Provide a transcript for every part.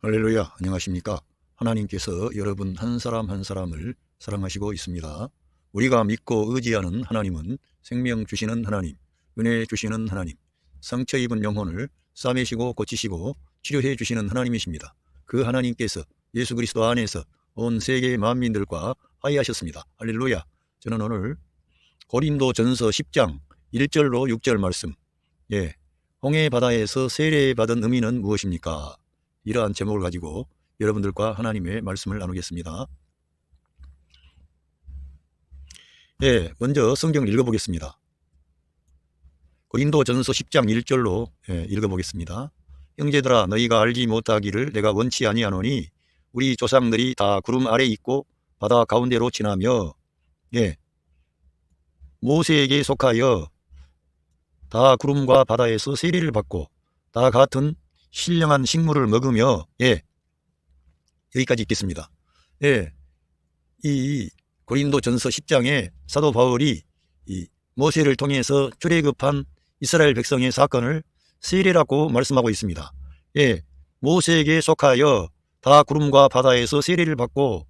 할렐루야, 안녕하십니까? 하나님께서 여러분 한 사람 한 사람을 사랑하시고 있습니다. 우리가 믿고 의지하는 하나님은 생명 주시는 하나님, 은혜 주시는 하나님, 상처 입은 영혼을 싸매시고 고치시고 치료해 주시는 하나님이십니다. 그 하나님께서 예수 그리스도 안에서 온 세계 만민들과 화해하셨습니다. 할렐루야. 저는 오늘 고린도전서 10장 1절로 6절 말씀, 홍해 바다에서 세례받은 의미는 무엇입니까? 이러한 제목을 가지고 여러분들과 하나님의 말씀을 나누겠습니다. 먼저 성경을 읽어보겠습니다. 고린도전서 10장 1절로 읽어보겠습니다. 형제들아, 너희가 알지 못하기를 내가 원치 아니하노니 우리 조상들이 다 구름 아래 있고 바다 가운데로 지나며 모세에게 속하여 다 구름과 바다에서 세례를 받고 다 같은 신령한 식물을 먹으며 여기까지 읽겠습니다. 이 고린도전서 10장에 사도 바울이 이 모세를 통해서 출애굽한 이스라엘 백성의 사건을 세례라고 말씀하고 있습니다. 모세에게 속하여 다 구름과 바다에서 세례를 받고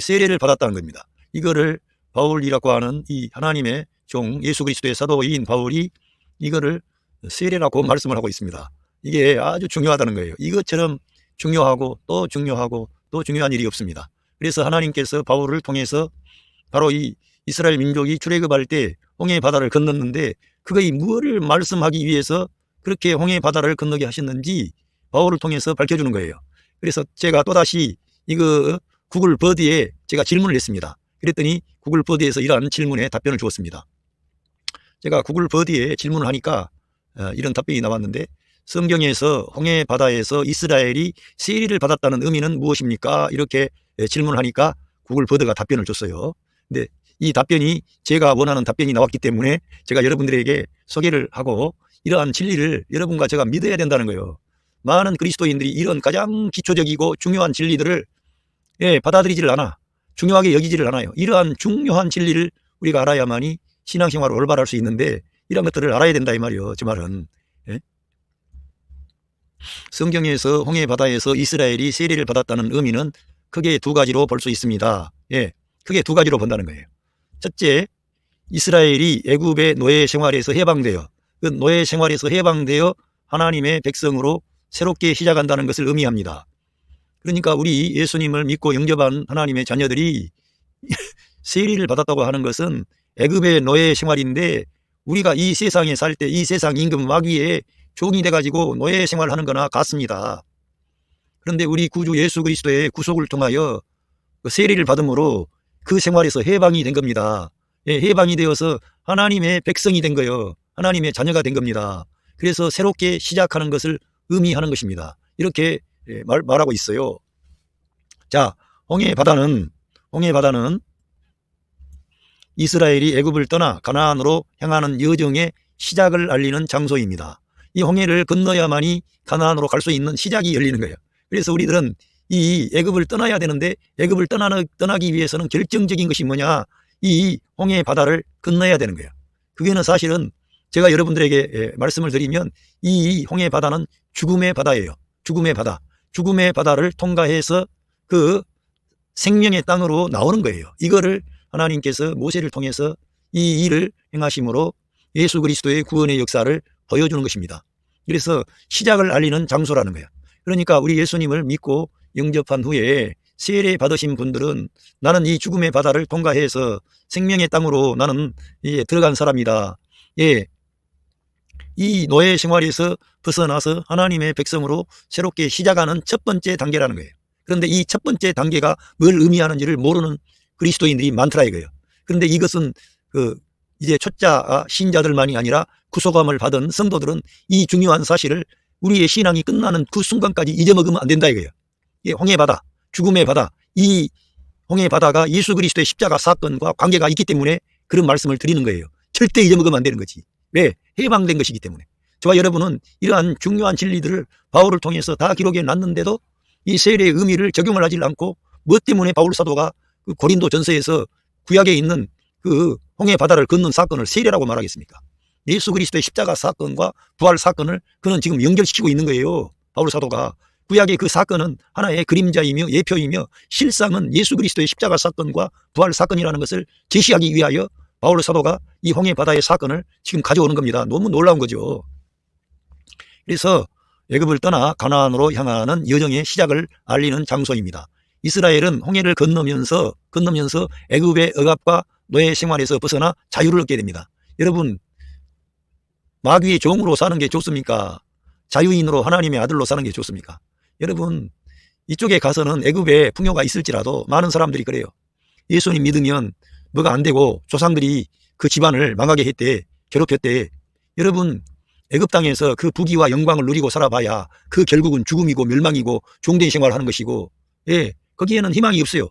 세례를 받았다는 겁니다. 이거를 바울이라고 하는 이 하나님의 종 예수 그리스도의 사도인 바울이 이거를 세례라고 말씀을 하고 있습니다. 이게 아주 중요하다는 거예요. 이것처럼 중요하고 또 중요하고 또 중요한 일이 없습니다. 그래서 하나님께서 바울을 통해서 바로 이 이스라엘 민족이 출애굽할 때 홍해 바다를 건넜는데 그거의 무엇을 말씀하기 위해서 그렇게 홍해 바다를 건너게 하셨는지 바울을 통해서 밝혀주는 거예요. 그래서 제가 또다시 이거 구글 버드에 제가 질문을 했습니다. 그랬더니 구글 버드에서 이러한 질문에 답변을 주었습니다. 제가 구글 버드에 질문을 하니까 이런 답변이 나왔는데, 성경에서 홍해 바다에서 이스라엘이 세례를 받았다는 의미는 무엇입니까? 이렇게 질문을 하니까 구글 버드가 답변을 줬어요. 근데 이 답변이 제가 원하는 답변이 나왔기 때문에 제가 여러분들에게 소개를 하고 이러한 진리를 여러분과 제가 믿어야 된다는 거예요. 많은 그리스도인들이 이런 가장 기초적이고 중요한 진리들을 받아들이지를 않아. 중요하게 여기지를 않아요. 이러한 중요한 진리를 우리가 알아야만이 신앙생활을 올바를 수 있는데 이런 것들을 알아야 된다 이 말이에요. 저 말은. 성경에서 홍해 바다에서 이스라엘이 세례를 받았다는 의미는 크게 두 가지로 볼 수 있습니다. 크게 두 가지로 본다는 거예요. 첫째, 이스라엘이 애굽의 노예 생활에서 해방되어 그 노예 생활에서 해방되어 하나님의 백성으로 새롭게 시작한다는 것을 의미합니다. 그러니까 우리 예수님을 믿고 영접한 하나님의 자녀들이 세례를 받았다고 하는 것은 애굽의 노예 생활인데 우리가 이 세상에 살 때 이 세상 임금 마귀에 종이 돼가지고 노예 생활하는 거나 같습니다. 그런데 우리 구주 예수 그리스도의 구속을 통하여 세례를 받음으로 그 생활에서 해방이 된 겁니다. 해방이 되어서 하나님의 백성이 된 거예요. 하나님의 자녀가 된 겁니다. 그래서 새롭게 시작하는 것을 의미하는 것입니다. 이렇게 말하고 있어요. 자, 홍해 바다는 이스라엘이 애굽을 떠나 가나안으로 향하는 여정의 시작을 알리는 장소입니다. 이 홍해를 건너야만이 가나안으로 갈 수 있는 시작이 열리는 거예요. 그래서 우리들은 이 애굽을 떠나야 되는데 애굽을 떠나기 위해서는 결정적인 것이 뭐냐? 이 홍해 바다를 건너야 되는 거예요. 그게는 사실은 제가 여러분들에게 말씀을 드리면 이 홍해 바다는 죽음의 바다예요. 죽음의 바다. 죽음의 바다를 통과해서 그 생명의 땅으로 나오는 거예요. 이거를 하나님께서 모세를 통해서 이 일을 행하심으로 예수 그리스도의 구원의 역사를 보여주는 것입니다. 그래서 시작을 알리는 장소라는 거예요. 그러니까 우리 예수님을 믿고 영접한 후에 세례 받으신 분들은 나는 이 죽음의 바다를 통과해서 생명의 땅으로 나는 이제 들어간 사람이다. 이 노예 생활에서 벗어나서 하나님의 백성으로 새롭게 시작하는 첫 번째 단계라는 거예요. 그런데 이 첫 번째 단계가 뭘 의미하는지를 모르는 그리스도인들이 많더라 이거예요. 그런데 이것은 이제 초짜 신자들만이 아니라 구속함을 받은 성도들은 이 중요한 사실을 우리의 신앙이 끝나는 그 순간까지 잊어먹으면 안 된다 이거예요. 홍해 바다, 죽음의 바다, 이 홍해 바다가 예수 그리스도의 십자가 사건과 관계가 있기 때문에 그런 말씀을 드리는 거예요. 절대 잊어먹으면 안 되는 거지. 왜? 해방된 것이기 때문에. 저와 여러분은 이러한 중요한 진리들을 바울을 통해서 다 기록해 놨는데도 이 세례의 의미를 적용을 하지 않고 뭐 때문에 바울 사도가 그 고린도 전서에서 구약에 있는 그 홍해 바다를 건넌 사건을 세례라고 말하겠습니까? 예수 그리스도의 십자가 사건과 부활 사건을 그는 지금 연결시키고 있는 거예요. 바울 사도가. 구약의 그 사건은 하나의 그림자이며 예표이며 실상은 예수 그리스도의 십자가 사건과 부활 사건이라는 것을 제시하기 위하여 바울 사도가 이 홍해 바다의 사건을 지금 가져오는 겁니다. 너무 놀라운 거죠. 그래서 애굽을 떠나 가나안으로 향하는 여정의 시작을 알리는 장소입니다. 이스라엘은 홍해를 건너면서 애굽의 억압과 노예 생활에서 벗어나 자유를 얻게 됩니다. 여러분, 마귀의 종으로 사는 게 좋습니까? 자유인으로 하나님의 아들로 사는 게 좋습니까? 여러분, 이쪽에 가서는 애굽에 풍요가 있을지라도 많은 사람들이 그래요. 예수님 믿으면 뭐가 안 되고 조상들이 그 집안을 망하게 했대, 괴롭혔대. 여러분, 애굽 땅에서 그 부귀와 영광을 누리고 살아봐야 그 결국은 죽음이고 멸망이고 종된 생활을 하는 것이고, 예, 거기에는 희망이 없어요.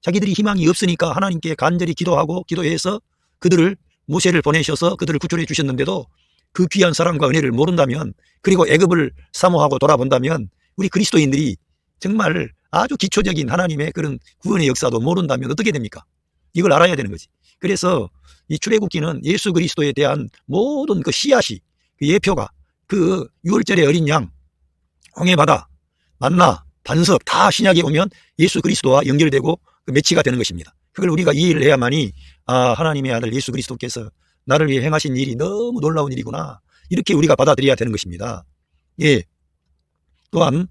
자기들이 희망이 없으니까 하나님께 간절히 기도하고 기도해서 그들을 모세를 보내셔서 그들을 구출해 주셨는데도 그 귀한 사랑과 은혜를 모른다면, 그리고 애굽을 사모하고 돌아본다면, 우리 그리스도인들이 정말 아주 기초적인 하나님의 그런 구원의 역사도 모른다면 어떻게 됩니까? 이걸 알아야 되는 거지. 그래서 이 출애굽기는 예수 그리스도에 대한 모든 그 씨앗이, 그 예표가, 그 유월절의 어린 양, 홍해바다, 만나, 반석 다 신약에 오면 예수 그리스도와 연결되고 그 매치가 되는 것입니다. 그걸 우리가 이해를 해야만이 하나님의 아들 예수 그리스도께서 나를 위해 행하신 일이 너무 놀라운 일이구나, 이렇게 우리가 받아들여야 되는 것입니다. 예. 또한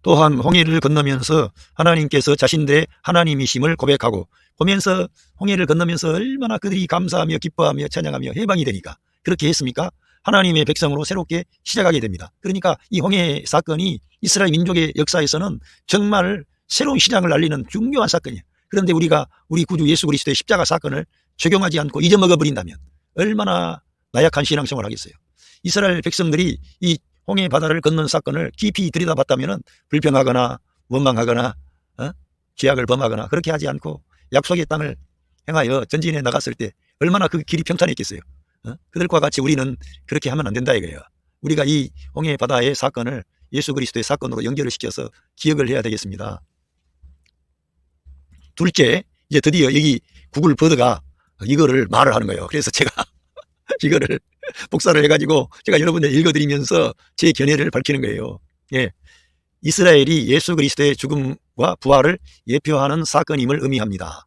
홍해를 건너면서 하나님께서 자신들의 하나님이심을 고백하고 보면서 홍해를 건너면서 얼마나 그들이 감사하며 기뻐하며 찬양하며 해방이 되니까 그렇게 했습니까? 하나님의 백성으로 새롭게 시작하게 됩니다. 그러니까 이 홍해 사건이 이스라엘 민족의 역사에서는 정말 새로운 시장을 알리는 중요한 사건이에요. 그런데 우리가 우리 구주 예수 그리스도의 십자가 사건을 적용하지 않고 잊어먹어 버린다면 얼마나 나약한 신앙생활을 하겠어요. 이스라엘 백성들이 이 홍해 바다를 건넌 사건을 깊이 들여다봤다면 불평하거나 원망하거나 죄악을 범하거나 그렇게 하지 않고 약속의 땅을 행하여 전진해 나갔을 때 얼마나 그 길이 평탄했겠어요. 그들과 같이 우리는 그렇게 하면 안 된다 이거예요. 우리가 이 홍해 바다의 사건을 예수 그리스도의 사건으로 연결을 시켜서 기억을 해야 되겠습니다. 둘째, 이제 드디어 여기 구글 버드가 이거를 말을 하는 거예요. 그래서 제가 이거를 복사를 해가지고 제가 여러분들 읽어드리면서 제 견해를 밝히는 거예요. 예, 이스라엘이 예수 그리스도의 죽음과 부활을 예표하는 사건임을 의미합니다.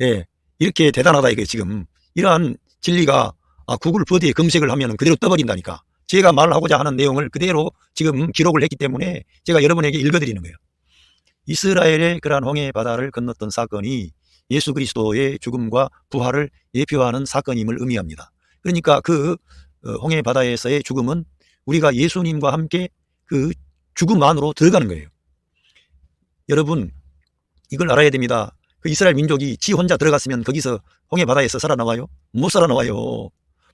예, 이렇게 대단하다 이게 지금 이러한 진리가 구글 버드에 검색을 하면 그대로 떠버린다니까. 제가 말하고자 하는 내용을 그대로 지금 기록을 했기 때문에 제가 여러분에게 읽어드리는 거예요. 이스라엘의 그러한 홍해 바다를 건넜던 사건이 예수 그리스도의 죽음과 부활을 예표하는 사건임을 의미합니다. 그러니까 그 홍해 바다에서의 죽음은 우리가 예수님과 함께 그 죽음 안으로 들어가는 거예요. 여러분, 이걸 알아야 됩니다. 그 이스라엘 민족이 지 혼자 들어갔으면 거기서 홍해 바다에서 살아나와요? 못 살아나와요.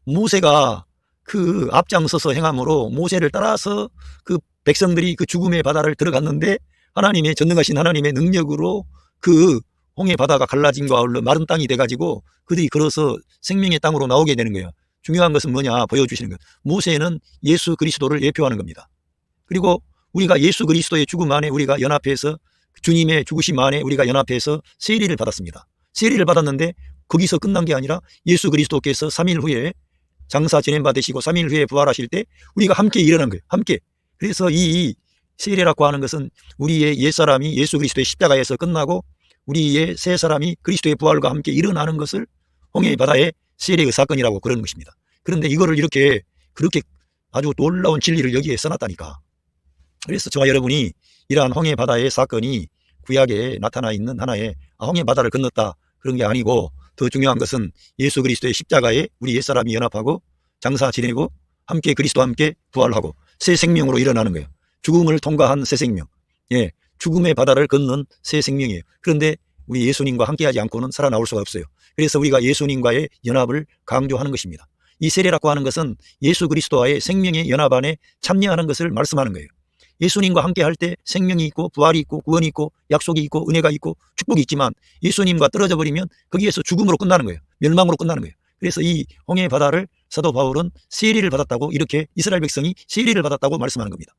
모세가 그 앞장서서 행함으로 모세를 따라서 그 백성들이 그 죽음의 바다를 들어갔는데 하나님의 전능하신 하나님의 능력으로 그 홍해 바다가 갈라짐과 아울러 마른 땅이 돼가지고 그들이 걸어서 생명의 땅으로 나오게 되는 거예요. 중요한 것은 뭐냐 보여주시는 거예요. 모세는 예수 그리스도를 예표하는 겁니다. 그리고 우리가 예수 그리스도의 죽음 안에 우리가 연합해서 주님의 죽으심 안에 우리가 연합해서 세례를 받았습니다. 세례를 받았는데 거기서 끝난 게 아니라 예수 그리스도께서 3일 후에 장사 지낸 바 되시고 3일 후에 부활하실 때 우리가 함께 일어난 거예요. 함께. 그래서 이 세례라고 하는 것은 우리의 옛사람이 예수 그리스도의 십자가에서 끝나고 우리의 새 사람이 그리스도의 부활과 함께 일어나는 것을 홍해 바다의 세례의 사건이라고 그러는 것입니다. 그런데 이거를 이렇게 그렇게 아주 놀라운 진리를 여기에 써놨다니까. 그래서 저와 여러분이 이러한 홍해 바다의 사건이 구약에 나타나 있는 하나의 홍해 바다를 건넜다 그런 게 아니고 더 중요한 것은 예수 그리스도의 십자가에 우리 옛사람이 연합하고 장사 지내고 함께 그리스도와 함께 부활하고 새 생명으로 일어나는 거예요. 죽음을 통과한 새 생명. 예, 죽음의 바다를 건넌 새 생명이에요. 그런데 우리 예수님과 함께하지 않고는 살아나올 수가 없어요. 그래서 우리가 예수님과의 연합을 강조하는 것입니다. 이 세례라고 하는 것은 예수 그리스도와의 생명의 연합 안에 참여하는 것을 말씀하는 거예요. 예수님과 함께할 때 생명이 있고 부활이 있고 구원이 있고 약속이 있고 은혜가 있고 축복이 있지만 예수님과 떨어져 버리면 거기에서 죽음으로 끝나는 거예요. 멸망으로 끝나는 거예요. 그래서 이 홍해 바다를 사도 바울은 세례를 받았다고, 이렇게 이스라엘 백성이 세례를 받았다고 말씀하는 겁니다.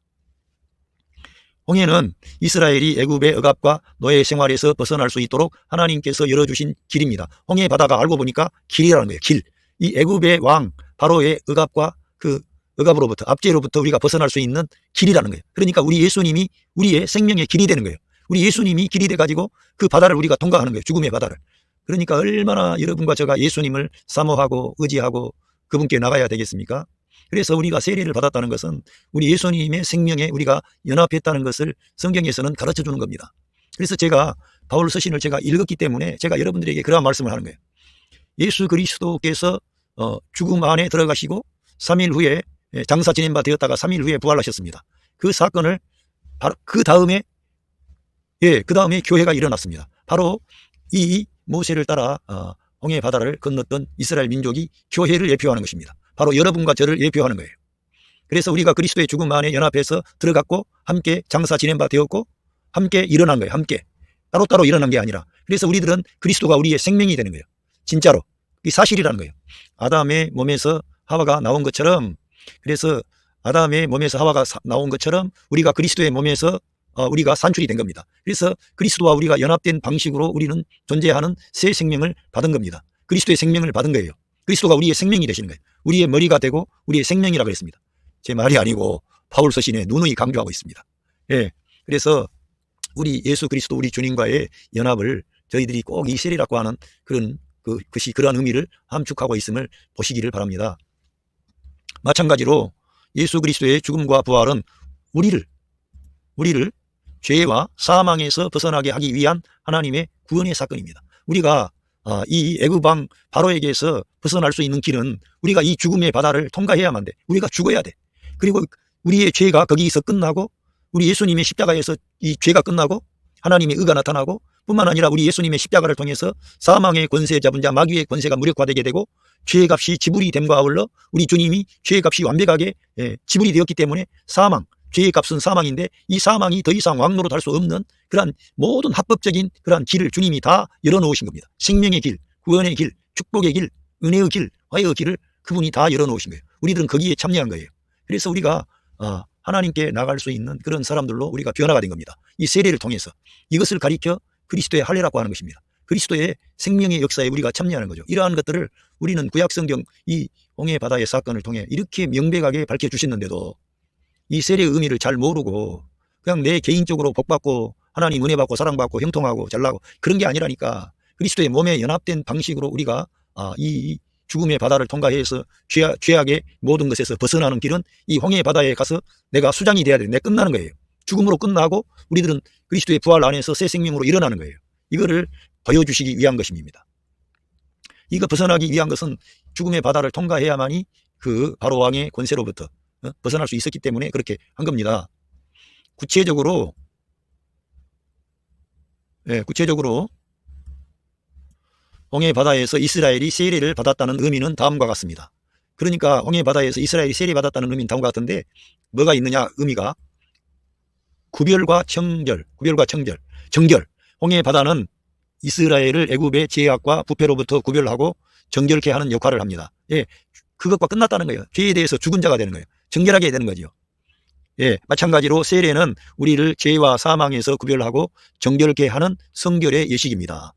홍해는 이스라엘이 애굽의 억압과 노예 생활에서 벗어날 수 있도록 하나님께서 열어주신 길입니다. 홍해 바다가 알고 보니까 길이라는 거예요. 길. 이 애굽의 왕 바로의 억압과 그 억압으로부터, 압제로부터 우리가 벗어날 수 있는 길이라는 거예요. 그러니까 우리 예수님이 우리의 생명의 길이 되는 거예요. 우리 예수님이 길이 돼가지고 그 바다를 우리가 통과하는 거예요. 죽음의 바다를. 그러니까 얼마나 여러분과 제가 예수님을 사모하고 의지하고 그분께 나가야 되겠습니까? 그래서 우리가 세례를 받았다는 것은 우리 예수님의 생명에 우리가 연합했다는 것을 성경에서는 가르쳐 주는 겁니다. 그래서 제가 바울 서신을 제가 읽었기 때문에 제가 여러분들에게 그러한 말씀을 하는 거예요. 예수 그리스도께서 죽음 안에 들어가시고 3일 후에 장사 지낸 바 되었다가 3일 후에 부활하셨습니다. 그 사건을 바로 그 다음에 교회가 일어났습니다. 바로 이 모세를 따라 홍해 바다를 건넜던 이스라엘 민족이 교회를 예표하는 것입니다. 바로 여러분과 저를 예표하는 거예요. 그래서 우리가 그리스도의 죽음 안에 연합해서 들어갔고 함께 장사 지낸 바 되었고 함께 일어난 거예요. 함께 따로따로 일어난 게 아니라. 그래서 우리들은 그리스도가 우리의 생명이 되는 거예요. 진짜로. 이 사실이라는 거예요. 아담의 몸에서 하와가 나온 것처럼, 그래서 아담의 몸에서 하와가 나온 것처럼 우리가 그리스도의 몸에서 우리가 산출이 된 겁니다. 그래서 그리스도와 우리가 연합된 방식으로 우리는 존재하는 새 생명을 받은 겁니다. 그리스도의 생명을 받은 거예요. 그리스도가 우리의 생명이 되시는 거예요. 우리의 머리가 되고 우리의 생명이라고 그랬습니다. 제 말이 아니고 바울 서신에 누누이 강조하고 있습니다. 그래서 우리 예수 그리스도 우리 주님과의 연합을 저희들이 꼭 이 세례라고 하는 그것이 그러한 의미를 함축하고 있음을 보시기를 바랍니다. 마찬가지로 예수 그리스도의 죽음과 부활은 우리를 죄와 사망에서 벗어나게 하기 위한 하나님의 구원의 사건입니다. 우리가 이 애굽왕 바로에게서 벗어날 수 있는 길은 우리가 이 죽음의 바다를 통과해야만 돼. 우리가 죽어야 돼. 그리고 우리의 죄가 거기서 끝나고 우리 예수님의 십자가에서 이 죄가 끝나고 하나님의 의가 나타나고 뿐만 아니라 우리 예수님의 십자가를 통해서 사망의 권세 잡은 자 마귀의 권세가 무력화되게 되고 죄의 값이 지불이 됨과 아울러 우리 주님이 죄의 값이 완벽하게 지불이 되었기 때문에 죄의 값은 사망인데 이 사망이 더 이상 왕노릇 할 수 없는 그러한 모든 합법적인 그러한 길을 주님이 다 열어놓으신 겁니다. 생명의 길, 구원의 길, 축복의 길, 은혜의 길, 화해의 길을 그분이 다 열어놓으신 거예요. 우리들은 거기에 참여한 거예요. 그래서 우리가 하나님께 나갈 수 있는 그런 사람들로 우리가 변화가 된 겁니다. 이 세례를 통해서 이것을 가리켜 그리스도의 할례라고 하는 것입니다. 그리스도의 생명의 역사에 우리가 참여하는 거죠. 이러한 것들을 우리는 구약성경 이 홍해 바다의 사건을 통해 이렇게 명백하게 밝혀주셨는데도 이 세례의 의미를 잘 모르고 그냥 내 개인적으로 복받고 하나님 은혜 받고 사랑받고 형통하고 잘나고 그런 게 아니라니까. 그리스도의 몸에 연합된 방식으로 우리가 이 죽음의 바다를 통과해서 죄악의 모든 것에서 벗어나는 길은 이 홍해 바다에 가서 내가 수장이 돼야 돼. 내가 끝나는 거예요. 죽음으로 끝나고 우리들은 그리스도의 부활 안에서 새 생명으로 일어나는 거예요. 이거를 보여주시기 위한 것입니다. 이거 벗어나기 위한 것은 죽음의 바다를 통과해야만이 그 바로 왕의 권세로부터 벗어날 수 있었기 때문에 그렇게 한 겁니다. 구체적으로 홍해 바다에서 이스라엘이 세례를 받았다는 의미는 다음과 같습니다. 그러니까 홍해 바다에서 이스라엘이 세례 받았다는 의미는 다음과 같은데 뭐가 있느냐 의미가 구별과 청결. 정결. 홍해 바다는 이스라엘을 애굽의 죄악과 부패로부터 구별하고 정결케 하는 역할을 합니다. 그것과 끝났다는 거예요. 죄에 대해서 죽은 자가 되는 거예요. 정결하게 되는 거죠. 마찬가지로 세례는 우리를 죄와 사망에서 구별하고 정결케 하는 성결의 예식입니다.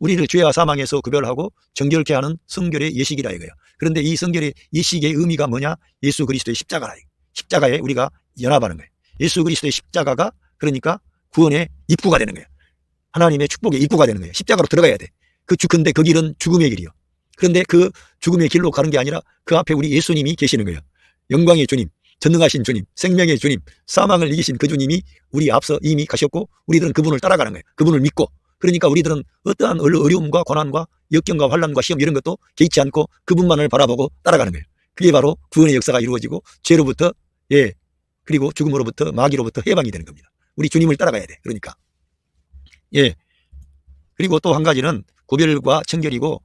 우리를 죄와 사망에서 구별하고 정결케 하는 성결의 예식이라 이거예요. 그런데 이 성결의 예식의 의미가 뭐냐? 예수 그리스도의 십자가라. 십자가에 우리가 연합하는 거예요. 예수 그리스도의 십자가가 그러니까 구원의 입구가 되는 거예요. 하나님의 축복의 입구가 되는 거예요. 십자가로 들어가야 돼. 근데 그 길은 죽음의 길이요. 그런데 그 죽음의 길로 가는 게 아니라 그 앞에 우리 예수님이 계시는 거예요. 영광의 주님, 전능하신 주님, 생명의 주님, 사망을 이기신 그 주님이 우리 앞서 이미 가셨고 우리들은 그분을 따라가는 거예요. 그분을 믿고. 그러니까 우리들은 어떠한 어려움과 고난과 역경과 환난과 시험 이런 것도 개의치 않고 그분만을 바라보고 따라가는 거예요. 그게 바로 구원의 역사가 이루어지고 죄로부터 그리고 죽음으로부터 마귀로부터 해방이 되는 겁니다. 우리 주님을 따라가야 돼. 그러니까 그리고 또 한 가지는 구별과 청결이고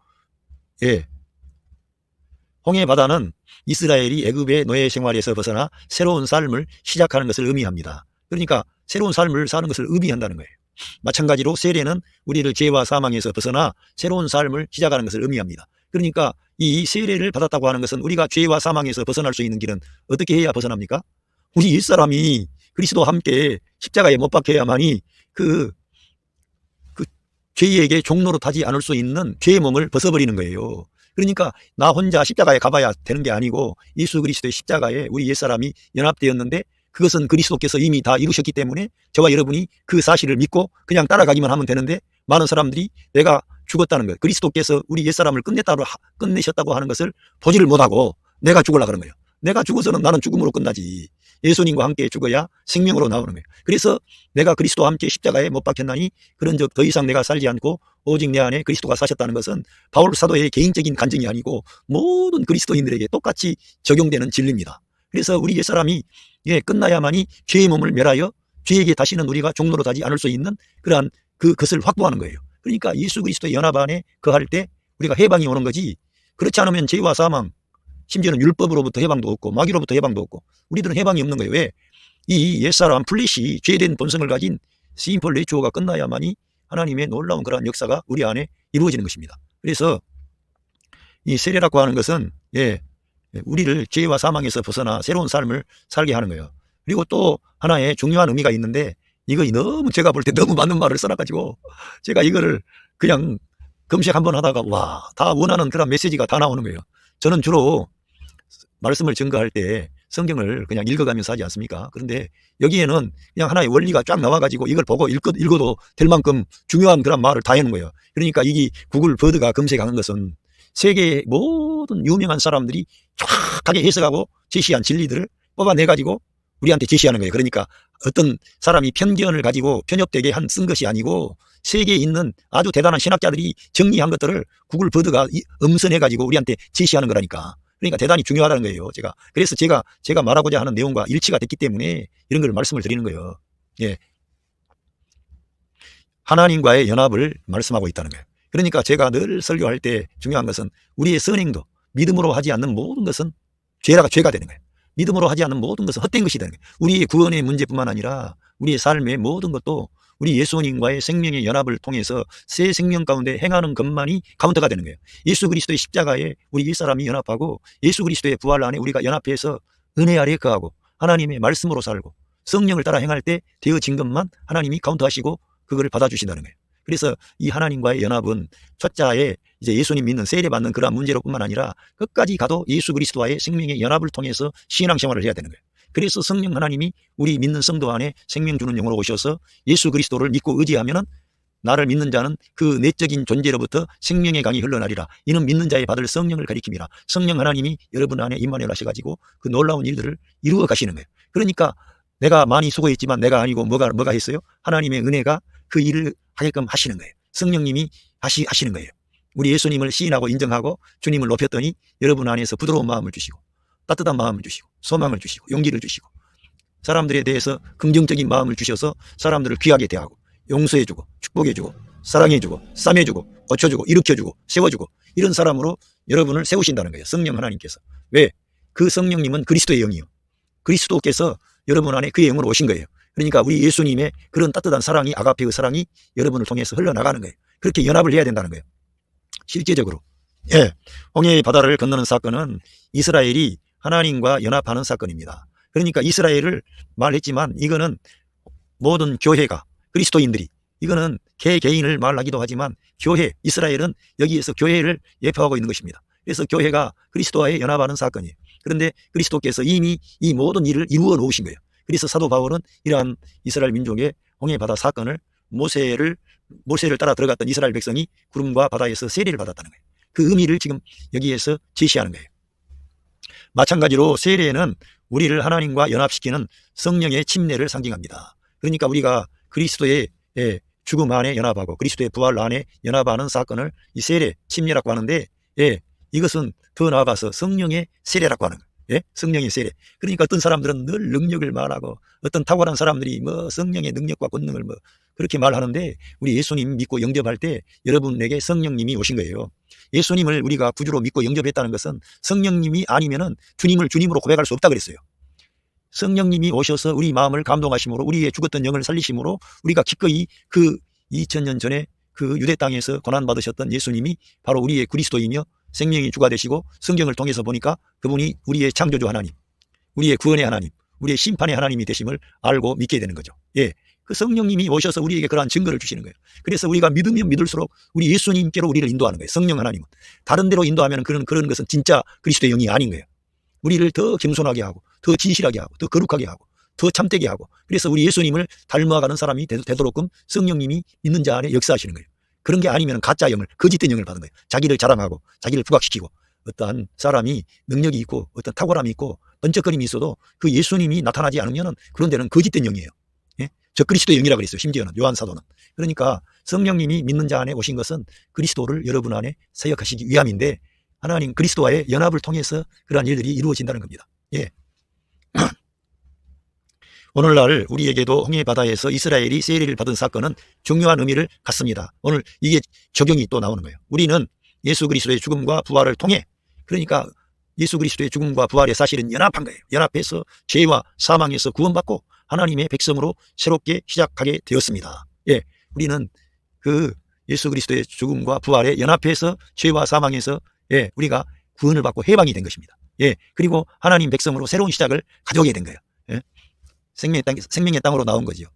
홍해 바다는 이스라엘이 애굽의 노예 생활에서 벗어나 새로운 삶을 시작하는 것을 의미합니다. 그러니까 새로운 삶을 사는 것을 의미한다는 거예요. 마찬가지로 세례는 우리를 죄와 사망에서 벗어나 새로운 삶을 시작하는 것을 의미합니다. 그러니까 이 세례를 받았다고 하는 것은 우리가 죄와 사망에서 벗어날 수 있는 길은 어떻게 해야 벗어납니까? 우리 옛사람이 그리스도와 함께 십자가에 못 박혀야만이 그 죄에게 종노릇하지 않을 수 있는 죄의 몸을 벗어버리는 거예요. 그러니까 나 혼자 십자가에 가봐야 되는 게 아니고 예수 그리스도의 십자가에 우리 옛사람이 연합되었는데 그것은 그리스도께서 이미 다 이루셨기 때문에 저와 여러분이 그 사실을 믿고 그냥 따라가기만 하면 되는데 많은 사람들이 내가 죽었다는 것, 그리스도께서 우리 옛사람을 끝내셨다고 하는 것을 보지를 못하고 내가 죽으려고 하는 거예요. 내가 죽어서는 나는 죽음으로 끝나지. 예수님과 함께 죽어야 생명으로 나오는 거예요. 그래서 내가 그리스도와 함께 십자가에 못 박혔나니 그런즉 더 이상 내가 살지 않고 오직 내 안에 그리스도가 사셨다는 것은 바울 사도의 개인적인 간증이 아니고 모든 그리스도인들에게 똑같이 적용되는 진리입니다. 그래서 우리 옛사람이 끝나야만이 죄의 몸을 멸하여 죄에게 다시는 우리가 종로로 가지 않을 수 있는 그러한 그것을 확보하는 거예요. 그러니까 예수 그리스도의 연합 안에 거할 때 우리가 해방이 오는 거지, 그렇지 않으면 죄와 사망, 심지어는 율법으로부터 해방도 없고 마귀로부터 해방도 없고 우리들은 해방이 없는 거예요. 왜? 이 옛사람 플래시 죄된 본성을 가진 시인폴 내추어가 끝나야만이 하나님의 놀라운 그러한 역사가 우리 안에 이루어지는 것입니다. 그래서 이 세례라고 하는 것은 우리를 죄와 사망에서 벗어나 새로운 삶을 살게 하는 거예요. 그리고 또 하나의 중요한 의미가 있는데 이거 너무 제가 볼 때 너무 맞는 말을 써놔가지고 제가 이거를 그냥 검색 한번 하다가 와, 다 원하는 그런 메시지가 다 나오는 거예요. 저는 주로 말씀을 증거할 때 성경을 그냥 읽어가면서 하지 않습니까? 그런데 여기에는 그냥 하나의 원리가 쫙 나와가지고 이걸 보고 읽어도 될 만큼 중요한 그런 말을 다 해놓은 거예요. 그러니까 이게 구글 버드가 검색하는 것은 세계의 모든 유명한 사람들이 정확하게 해석하고 제시한 진리들을 뽑아내가지고 우리한테 제시하는 거예요. 그러니까 어떤 사람이 편견을 가지고 편협되게 쓴 것이 아니고 세계에 있는 아주 대단한 신학자들이 정리한 것들을 구글 버드가 엄선해가지고 우리한테 제시하는 거라니까. 그러니까 대단히 중요하다는 거예요. 그래서 제가 말하고자 하는 내용과 일치가 됐기 때문에 이런 걸 말씀을 드리는 거예요. 하나님과의 연합을 말씀하고 있다는 거예요. 그러니까 제가 늘 설교할 때 중요한 것은 우리의 선행도 믿음으로 하지 않는 모든 것은 죄가 되는 거예요. 믿음으로 하지 않는 모든 것은 헛된 것이 되는 거예요. 우리의 구원의 문제뿐만 아니라 우리의 삶의 모든 것도 우리 예수님과의 생명의 연합을 통해서 새 생명 가운데 행하는 것만이 카운터가 되는 거예요. 예수 그리스도의 십자가에 우리 일사람이 연합하고 예수 그리스도의 부활 안에 우리가 연합해서 은혜 아래 거하고 하나님의 말씀으로 살고 성령을 따라 행할 때 되어진 것만 하나님이 카운트하시고 그거를 받아주신다는 거예요. 그래서 이 하나님과의 연합은 초자에 이제 예수님 믿는 세례받는 그러한 문제로뿐만 아니라 끝까지 가도 예수 그리스도와의 생명의 연합을 통해서 신앙생활을 해야 되는 거예요. 그래서 성령 하나님이 우리 믿는 성도 안에 생명 주는 영으로 오셔서 예수 그리스도를 믿고 의지하면은 나를 믿는 자는 그 내적인 존재로부터 생명의 강이 흘러나리라. 이는 믿는 자의 받을 성령을 가리킴이라. 성령 하나님이 여러분 안에 임만을 하셔가지고 그 놀라운 일들을 이루어 가시는 거예요. 그러니까 내가 많이 수고했지만 내가 아니고 뭐가 했어요? 하나님의 은혜가 그 일을 하게끔 하시는 거예요. 성령님이 하시는 거예요. 우리 예수님을 시인하고 인정하고 주님을 높였더니 여러분 안에서 부드러운 마음을 주시고 따뜻한 마음을 주시고 소망을 주시고 용기를 주시고 사람들에 대해서 긍정적인 마음을 주셔서 사람들을 귀하게 대하고 용서해주고 축복해주고 사랑해주고 싸매주고 고쳐주고 일으켜주고 세워주고 이런 사람으로 여러분을 세우신다는 거예요. 성령 하나님께서. 왜? 그 성령님은 그리스도의 영이요. 그리스도께서 여러분 안에 그의 영으로 오신 거예요. 그러니까 우리 예수님의 그런 따뜻한 사랑이 아가페의 사랑이 여러분을 통해서 흘러나가는 거예요. 그렇게 연합을 해야 된다는 거예요. 실제적으로 홍해의 바다를 건너는 사건은 이스라엘이 하나님과 연합하는 사건입니다. 그러니까 이스라엘을 말했지만 이거는 모든 교회가 그리스도인들이 이거는 개인을 말하기도 하지만 교회 이스라엘은 여기에서 교회를 예표하고 있는 것입니다. 그래서 교회가 그리스도와의 연합하는 사건이에요. 그런데 그리스도께서 이미 이 모든 일을 이루어 놓으신 거예요. 그래서 사도 바울은 이러한 이스라엘 민족의 홍해 바다 사건을 모세를 따라 들어갔던 이스라엘 백성이 구름과 바다에서 세례를 받았다는 거예요. 그 의미를 지금 여기에서 제시하는 거예요. 마찬가지로 세례는 우리를 하나님과 연합시키는 성령의 침례를 상징합니다. 그러니까 우리가 그리스도의 죽음 안에 연합하고 그리스도의 부활 안에 연합하는 사건을 이 세례, 침례라고 하는데 이것은 더 나아가서 성령의 세례라고 하는 거예요. 성령의 세례. 그러니까 어떤 사람들은 늘 능력을 말하고 어떤 탁월한 사람들이 성령의 능력과 권능을 그렇게 말하는데 우리 예수님 믿고 영접할 때 여러분에게 성령님이 오신 거예요. 예수님을 우리가 구주로 믿고 영접했다는 것은 성령님이 아니면은 주님을 주님으로 고백할 수 없다 그랬어요. 성령님이 오셔서 우리 마음을 감동하심으로 우리의 죽었던 영을 살리심으로 우리가 기꺼이 그 2000년 전에 그 유대 땅에서 고난받으셨던 예수님이 바로 우리의 그리스도이며 생명이 주가 되시고 성경을 통해서 보니까 그분이 우리의 창조주 하나님, 우리의 구원의 하나님, 우리의 심판의 하나님이 되심을 알고 믿게 되는 거죠. 그 성령님이 오셔서 우리에게 그러한 증거를 주시는 거예요. 그래서 우리가 믿으면 믿을수록 우리 예수님께로 우리를 인도하는 거예요. 성령 하나님은. 다른 데로 인도하면 그런 것은 진짜 그리스도의 영이 아닌 거예요. 우리를 더 겸손하게 하고, 더 진실하게 하고, 더 거룩하게 하고, 더 참되게 하고, 그래서 우리 예수님을 닮아가는 사람이 되도록끔 성령님이 있는 자 안에 역사하시는 거예요. 그런 게 아니면 가짜 영을, 거짓된 영을 받은 거예요. 자기를 자랑하고 자기를 부각시키고, 어떠한 사람이 능력이 있고 어떤 탁월함이 있고 번쩍거림이 있어도 그 예수님이 나타나지 않으면 그런 데는 거짓된 영이에요. 예? 저 그리스도의 영이라고 그랬어요. 심지어는 요한 사도는. 그러니까 성령님이 믿는 자 안에 오신 것은 그리스도를 여러분 안에 사역하시기 위함인데, 하나님 그리스도와의 연합을 통해서 그러한 일들이 이루어진다는 겁니다. 예. 오늘날 우리에게도 홍해 바다에서 이스라엘이 세례를 받은 사건은 중요한 의미를 갖습니다. 오늘 이게 적용이 또 나오는 거예요. 우리는 예수 그리스도의 죽음과 부활을 통해, 그러니까 예수 그리스도의 죽음과 부활의 사실은 연합한 거예요. 연합해서 죄와 사망에서 구원받고 하나님의 백성으로 새롭게 시작하게 되었습니다. 예, 우리는 그 예수 그리스도의 죽음과 부활에 연합해서 죄와 사망에서 우리가 구원을 받고 해방이 된 것입니다. 예, 그리고 하나님 백성으로 새로운 시작을 가져오게 된 거예요. 예, 생명의 땅으로 나온 거지요.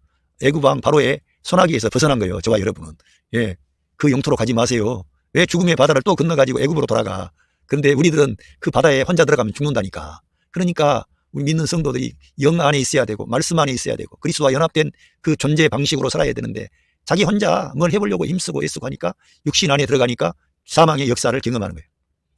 애굽 왕 바로의 손아귀에서 벗어난 거예요. 저와 여러분은. 예, 그 영토로 가지 마세요. 왜 죽음의 바다를 또 건너가지고 애굽으로 돌아가? 그런데 우리들은 그 바다에 혼자 들어가면 죽는다니까. 그러니까 우리 믿는 성도들이 영 안에 있어야 되고 말씀 안에 있어야 되고 그리스도와 연합된 그 존재 방식으로 살아야 되는데, 자기 혼자 뭘 해보려고 힘쓰고 애쓰고 하니까 육신 안에 들어가니까 사망의 역사를 경험하는 거예요.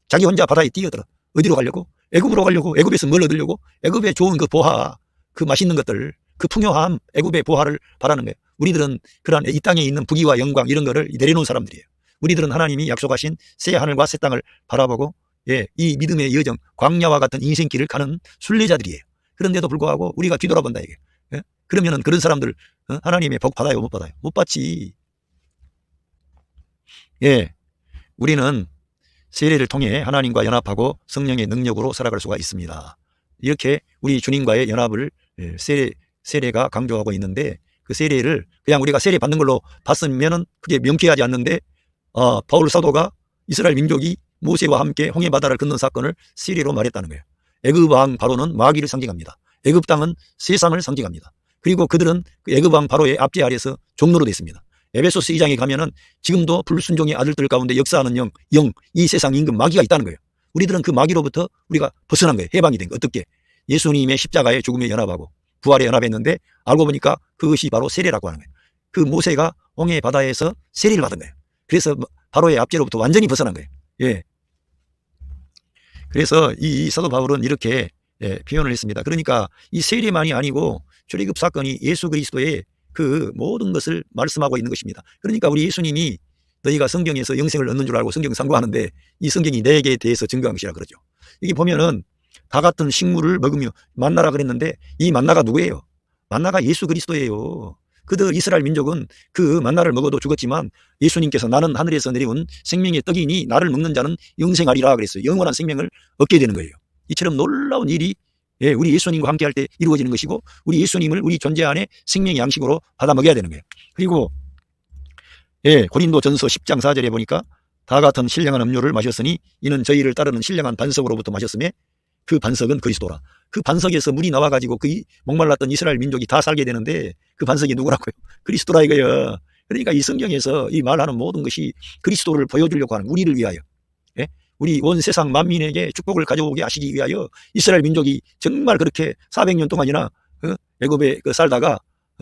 자기 혼자 바다에 뛰어들어. 어디로 가려고? 애굽으로 가려고. 애굽에서 뭘 얻으려고? 애굽의 좋은 그 보화, 그 맛있는 것들, 그 풍요함, 애굽의 보화를 바라는 거예요. 우리들은 그런 이 땅에 있는 부귀와 영광 이런 거를 내려놓은 사람들이에요. 우리들은 하나님이 약속하신 새 하늘과 새 땅을 바라보고 이 믿음의 여정, 광야와 같은 인생길을 가는 순례자들이에요. 그런데도 불구하고 우리가 뒤돌아본다 이게. 그러면은 그런 사람들 하나님의 복 받아요, 못 받아요? 못 받지. 우리는 세례를 통해 하나님과 연합하고 성령의 능력으로 살아갈 수가 있습니다. 이렇게 우리 주님과의 연합을 세례가 강조하고 있는데, 그 세례를 그냥 우리가 세례 받는 걸로 봤으면은 그게 명쾌하지 않는데, 바울 사도가 이스라엘 민족이 모세와 함께 홍해 바다를 건넌 사건을 세례로 말했다는 거예요. 애굽 왕 바로는 마귀를 상징합니다. 애굽 땅은 세상을 상징합니다. 그리고 그들은 그 애굽 왕 바로의 압제 아래서 종로로 됐습니다. 에베소스 2장에 가면은 지금도 불순종의 아들들 가운데 역사하는 영, 이 세상 임금 마귀가 있다는 거예요. 우리들은 그 마귀로부터 우리가 벗어난 거예요. 해방이 된 거. 어떻게? 예수님의 십자가의 죽음에 연합하고 부활에 연합했는데, 알고 보니까 그것이 바로 세례라고 하는 거예요. 그 모세가 홍해 바다에서 세례를 받은 거예요. 그래서 바로의 압제로부터 완전히 벗어난 거예요. 예. 그래서 이 사도 바울은 이렇게 표현을 했습니다. 그러니까 이 세례만이 아니고 출애굽 사건이 예수 그리스도의 그 모든 것을 말씀하고 있는 것입니다. 그러니까 우리 예수님이 너희가 성경에서 영생을 얻는 줄 알고 성경 상고하는데 이 성경이 내게 대해서 증거한 것이라 그러죠. 여기 보면은 다 같은 식물을 먹으며 만나라 그랬는데, 이 만나가 누구예요? 만나가 예수 그리스도예요. 그들 이스라엘 민족은 그 만나를 먹어도 죽었지만 예수님께서 나는 하늘에서 내려온 생명의 떡이니 나를 먹는 자는 영생하리라 그랬어요. 영원한 생명을 얻게 되는 거예요. 이처럼 놀라운 일이 우리 예수님과 함께 할 때 이루어지는 것이고, 우리 예수님을 우리 존재 안에 생명의 양식으로 받아 먹여야 되는 거예요. 그리고 고린도전서 10장 4절에 보니까 다 같은 신령한 음료를 마셨으니 이는 저희를 따르는 신령한 반석으로부터 마셨으며 그 반석은 그리스도라. 그 반석에서 물이 나와가지고 그 목말랐던 이스라엘 민족이 다 살게 되는데, 그 반석이 누구라고요? 그리스도라 이거예요. 그러니까 이 성경에서 이 말하는 모든 것이 그리스도를 보여주려고 하는, 우리를 위하여, 우리 온 세상 만민에게 축복을 가져오게 하시기 위하여 이스라엘 민족이 정말 그렇게 400년 동안이나 애굽에 살다가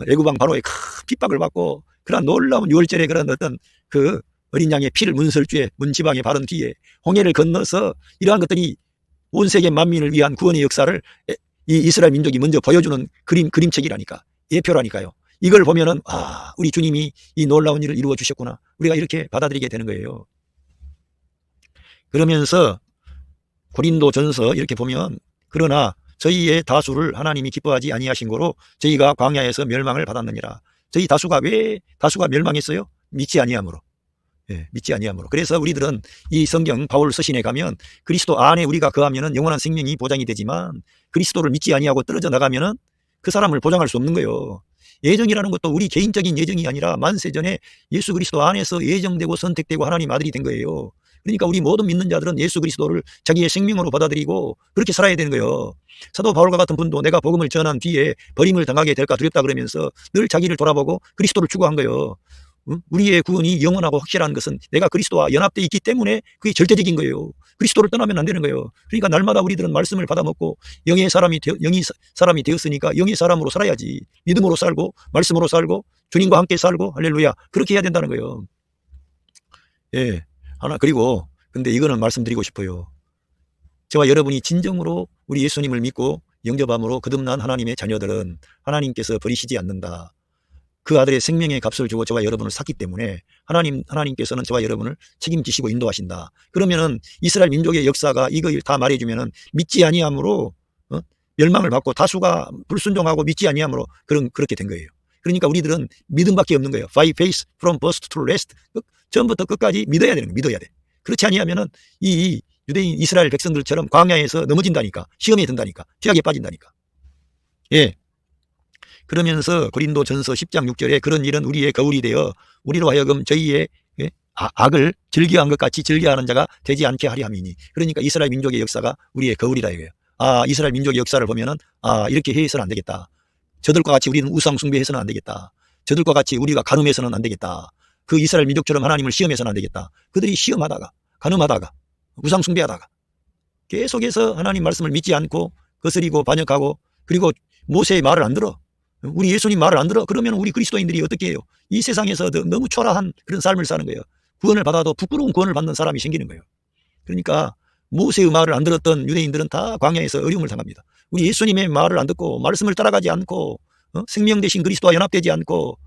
애굽 왕 바로의 큰 핍박을 받고 그런 놀라운 유월절에 그런 어떤 그 어린 양의 피를 문설주에 문지방에 바른 뒤에 홍해를 건너서 이러한 것들이 온 세계 만민을 위한 구원의 역사를 이 이스라엘 민족이 먼저 보여주는 그림책이라니까, 예표라니까요. 이걸 보면은 우리 주님이 이 놀라운 일을 이루어 주셨구나, 우리가 이렇게 받아들이게 되는 거예요. 그러면서 고린도전서 이렇게 보면, 그러나 저희의 다수를 하나님이 기뻐하지 아니하신 거로 저희가 광야에서 멸망을 받았느니라. 저희 다수가 왜 다수가 멸망했어요? 믿지 아니함으로. 믿지 아니함으로. 그래서 우리들은 이 성경 바울 서신에 가면 그리스도 안에 우리가 거하면은 영원한 생명이 보장이 되지만, 그리스도를 믿지 아니하고 떨어져 나가면은 그 사람을 보장할 수 없는 거예요. 예정이라는 것도 우리 개인적인 예정이 아니라 만세전에 예수 그리스도 안에서 예정되고 선택되고 하나님 아들이 된 거예요. 그러니까 우리 모든 믿는 자들은 예수 그리스도를 자기의 생명으로 받아들이고 그렇게 살아야 되는 거예요. 사도 바울과 같은 분도 내가 복음을 전한 뒤에 버림을 당하게 될까 두렵다 그러면서 늘 자기를 돌아보고 그리스도를 추구한 거예요. 우리의 구원이 영원하고 확실한 것은 내가 그리스도와 연합되어 있기 때문에 그게 절대적인 거예요. 그리스도를 떠나면 안 되는 거예요. 그러니까 날마다 우리들은 말씀을 받아먹고 영의 사람이 되었으니까 영의 사람으로 살아야지. 믿음으로 살고 말씀으로 살고 주님과 함께 살고 할렐루야. 그렇게 해야 된다는 거예요. 예. 그리고 근데 이거는 말씀드리고 싶어요. 저와 여러분이 진정으로 우리 예수님을 믿고 영접함으로 거듭난 하나님의 자녀들은 하나님께서 버리시지 않는다. 그 아들의 생명의 값을 주고 저와 여러분을 샀기 때문에 하나님께서는 저와 여러분을 책임지시고 인도하신다. 그러면은 이스라엘 민족의 역사가 이걸 다 말해주면은 믿지 아니함으로 멸망을 받고 다수가 불순종하고 믿지 아니함으로 그렇게 된 거예요. 그러니까 우리들은 믿음밖에 없는 거예요. By faith from birth to rest. 처음부터 끝까지 믿어야 되는 거예요. 믿어야 돼. 그렇지 아니하면은 이 유대인 이스라엘 백성들처럼 광야에서 넘어진다니까. 시험에 든다니까. 죄악에 빠진다니까. 예. 그러면서 고린도전서 10장 6절에 그런 일은 우리의 거울이 되어 우리로 하여금 저희의 악을 즐겨한 것 같이 즐겨하는 자가 되지 않게 하려 함이니. 그러니까 이스라엘 민족의 역사가 우리의 거울이다 이거예요. 이스라엘 민족의 역사를 보면은 이렇게 해서는 안 되겠다. 저들과 같이 우리는 우상 숭배해서는 안 되겠다. 저들과 같이 우리가 간음해서는 안 되겠다. 그 이스라엘 민족처럼 하나님을 시험해서는 안 되겠다. 그들이 시험하다가 간음하다가 우상 숭배하다가 계속해서 하나님 말씀을 믿지 않고 거스리고 반역하고 그리고 모세의 말을 안 들어. 우리 예수님 말을 안 들어. 그러면 우리 그리스도인들이 어떻게 해요? 이 세상에서 너무 초라한 그런 삶을 사는 거예요. 구원을 받아도 부끄러운 구원을 받는 사람이 생기는 거예요. 그러니까 모세의 말을 안 들었던 유대인들은 다 광야에서 어려움을 당합니다. 우리 예수님의 말을 안 듣고 말씀을 따라가지 않고 생명 대신 그리스도와 연합되지 않고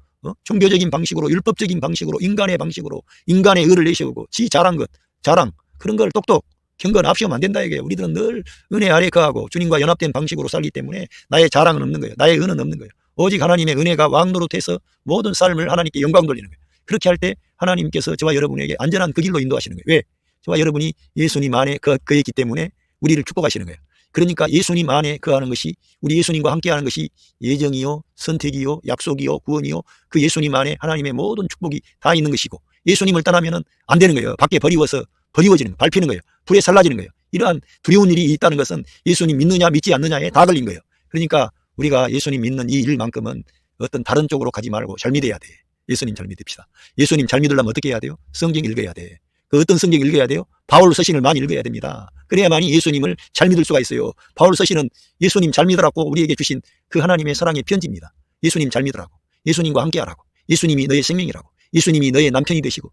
종교적인 방식으로 율법적인 방식으로 인간의 방식으로 인간의 의를 내세우고 지 자랑 그런 걸 똑똑 경건 앞시면 안 된다 이게. 우리들은 늘 은혜 아래 거하고 주님과 연합된 방식으로 살기 때문에 나의 자랑은 없는 거예요. 나의 은은 없는 거예요. 오직 하나님의 은혜가 왕노릇해서 모든 삶을 하나님께 영광 돌리는 거예요. 그렇게 할 때 하나님께서 저와 여러분에게 안전한 그 길로 인도하시는 거예요. 왜? 저와 여러분이 예수님 안에 거했기 때문에 우리를 축복하시는 거예요. 그러니까 예수님 안에 거하는 것이 우리 예수님과 함께하는 것이 예정이요 선택이요 약속이요 구원이요 그 예수님 안에 하나님의 모든 축복이 다 있는 것이고 예수님을 떠나면은 안 되는 거예요. 밖에 버리워지는 거예요. 밟히는 거예요. 불에 살라지는 거예요. 이러한 두려운 일이 있다는 것은 예수님 믿느냐 믿지 않느냐에 다 걸린 거예요. 그러니까 우리가 예수님 믿는 이 일만큼은 어떤 다른 쪽으로 가지 말고 잘 믿어야 돼. 예수님 잘 믿읍시다. 예수님 잘 믿으려면 어떻게 해야 돼요? 성경 읽어야 돼. 그 어떤 성경 읽어야 돼요? 바울 서신을 많이 읽어야 됩니다. 그래야만이 예수님을 잘 믿을 수가 있어요. 바울 서신은 예수님 잘 믿으라고 우리에게 주신 그 하나님의 사랑의 편지입니다. 예수님 잘 믿으라고. 예수님과 함께하라고. 예수님이 너의 생명이라고. 예수님이 너의 남편이 되시고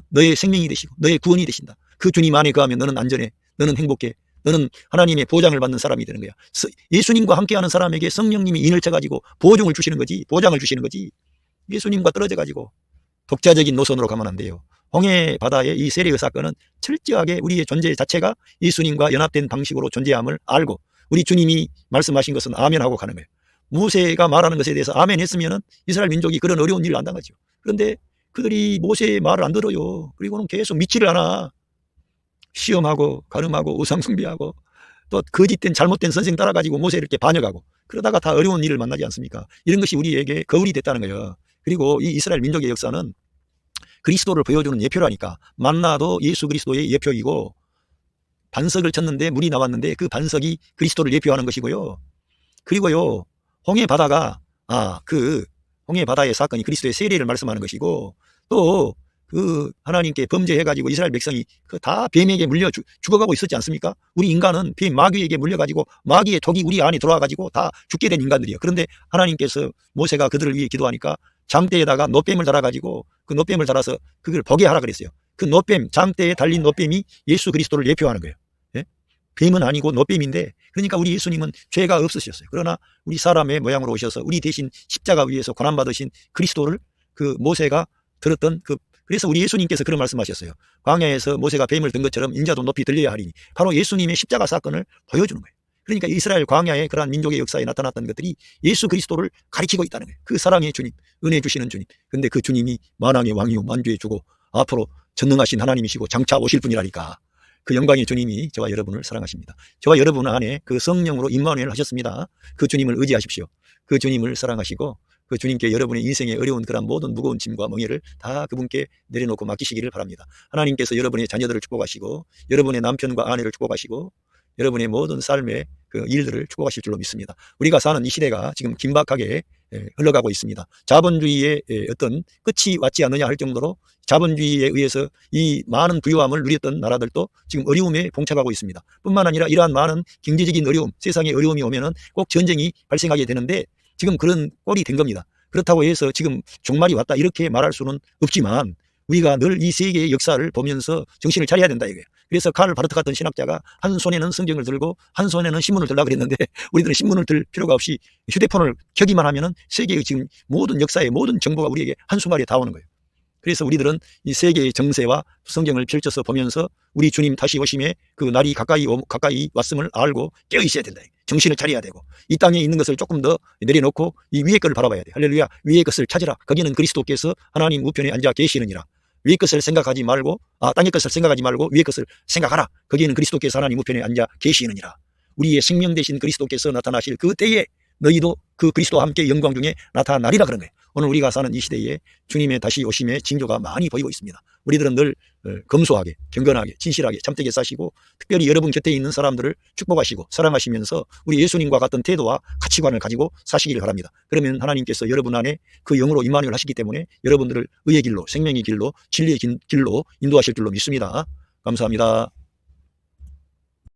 너의 생명이 되시고 너의 구원이 되신다. 그 주님 안에 거하면 너는 안전해. 너는 행복해. 너는 하나님의 보장을 받는 사람이 되는 거야. 예수님과 함께하는 사람에게 성령님이 인을 쳐가지고 보증을 주시는 거지. 보장을 주시는 거지. 예수님과 떨어져가지고 독자적인 노선으로 가면 안 돼요. 홍해 바다의 이 세례의 사건은 철저하게 우리의 존재 자체가 예수님과 연합된 방식으로 존재함을 알고 우리 주님이 말씀하신 것은 아멘하고 가는 거예요. 모세가 말하는 것에 대해서 아멘 했으면은 이스라엘 민족이 그런 어려운 일을 안 당하죠. 그런데 그들이 모세의 말을 안 들어요. 그리고는 계속 믿지를 않아. 시험하고 가늠하고 우상숭배하고 또 거짓된 잘못된 선생 따라가지고 모세를 이렇게 반역하고 그러다가 다 어려운 일을 만나지 않습니까? 이런 것이 우리에게 거울이 됐다는 거예요. 그리고 이 이스라엘 민족의 역사는 그리스도를 보여주는 예표라니까. 만나도 예수 그리스도의 예표이고 반석을 쳤는데 물이 나왔는데 그 반석이 그리스도를 예표하는 것이고요. 그리고요 홍해 바다가 홍해 바다의 사건이 그리스도의 세례를 말씀하는 것이고 또 그 하나님께 범죄해가지고 이스라엘 백성이 그 다 뱀에게 물려 죽어가고 있었지 않습니까? 우리 인간은 뱀 마귀에게 물려가지고 마귀의 독이 우리 안에 들어와가지고 다 죽게 된 인간들이에요. 그런데 하나님께서 모세가 그들을 위해 기도하니까 장대에다가 놋뱀을 달아가지고 그 놋뱀을 달아서 그걸 보게 하라 그랬어요. 그 놋뱀 장대에 달린 놋뱀이 예수 그리스도를 예표하는 거예요. 예? 뱀은 아니고 놋뱀인데 그러니까 우리 예수님은 죄가 없으셨어요. 그러나 우리 사람의 모양으로 오셔서 우리 대신 십자가 위에서 고난받으신 그리스도를 그 모세가 들었던 그래서 우리 예수님께서 그런 말씀하셨어요. 광야에서 모세가 뱀을 든 것처럼 인자도 높이 들려야 하리니 바로 예수님의 십자가 사건을 보여주는 거예요. 그러니까 이스라엘 광야의 그러한 민족의 역사에 나타났던 것들이 예수 그리스도를 가리키고 있다는 거예요. 그 사랑의 주님, 은혜 주시는 주님. 근데 그 주님이 만왕의 왕이요 만주의 주고 앞으로 전능하신 하나님이시고 장차 오실 분이라니까. 그 영광의 주님이 저와 여러분을 사랑하십니다. 저와 여러분 안에 그 성령으로 임마누엘 하셨습니다. 그 주님을 의지하십시오. 그 주님을 사랑하시고 그 주님께 여러분의 인생의 어려운 그런 모든 무거운 짐과 멍에를 다 그분께 내려놓고 맡기시기를 바랍니다. 하나님께서 여러분의 자녀들을 축복하시고 여러분의 남편과 아내를 축복하시고 여러분의 모든 삶의 그 일들을 축복하실 줄로 믿습니다. 우리가 사는 이 시대가 지금 긴박하게 흘러가고 있습니다. 자본주의의 어떤 끝이 왔지 않느냐 할 정도로 자본주의에 의해서 이 많은 부유함을 누렸던 나라들도 지금 어려움에 봉착하고 있습니다. 뿐만 아니라 이러한 많은 경제적인 어려움, 세상에 어려움이 오면은 꼭 전쟁이 발생하게 되는데 지금 그런 꼴이 된 겁니다. 그렇다고 해서 지금 종말이 왔다 이렇게 말할 수는 없지만 우리가 늘 이 세계의 역사를 보면서 정신을 차려야 된다 이거예요. 그래서 카를 바르트 같은 신학자가 한 손에는 성경을 들고 한 손에는 신문을 들라 그랬는데 우리들은 신문을 들 필요가 없이 휴대폰을 켜기만 하면은 세계의 지금 모든 역사의 모든 정보가 우리에게 한순간에 다 오는 거예요. 그래서 우리들은 이 세계의 정세와 성경을 펼쳐서 보면서 우리 주님 다시 오심에 그 날이 가까이 왔음을 알고 깨어 있어야 된다. 정신을 차려야 되고 이 땅에 있는 것을 조금 더 내려놓고 이 위의 것을 바라봐야 돼. 할렐루야. 위의 것을 찾으라. 거기는 그리스도께서 하나님 우편에 앉아 계시느니라. 위의 것을 생각하지 말고 땅의 것을 생각하지 말고 위의 것을 생각하라. 거기에는 그리스도께서 하나님 우편에 앉아 계시느니라. 우리의 생명 되신 그리스도께서 나타나실 그 때에 너희도 그 그리스도와 함께 영광 중에 나타나리라 그런 거예요. 오늘 우리가 사는 이 시대에 주님의 다시 오심의 징조가 많이 보이고 있습니다. 우리들은 늘 검소하게, 경건하게, 진실하게, 참되게 사시고 특별히 여러분 곁에 있는 사람들을 축복하시고 사랑하시면서 우리 예수님과 같은 태도와 가치관을 가지고 사시기를 바랍니다. 그러면 하나님께서 여러분 안에 그 영으로 임마누엘 하시기 때문에 여러분들을 의의 길로, 생명의 길로, 진리의 길로 인도하실 줄로 믿습니다. 감사합니다.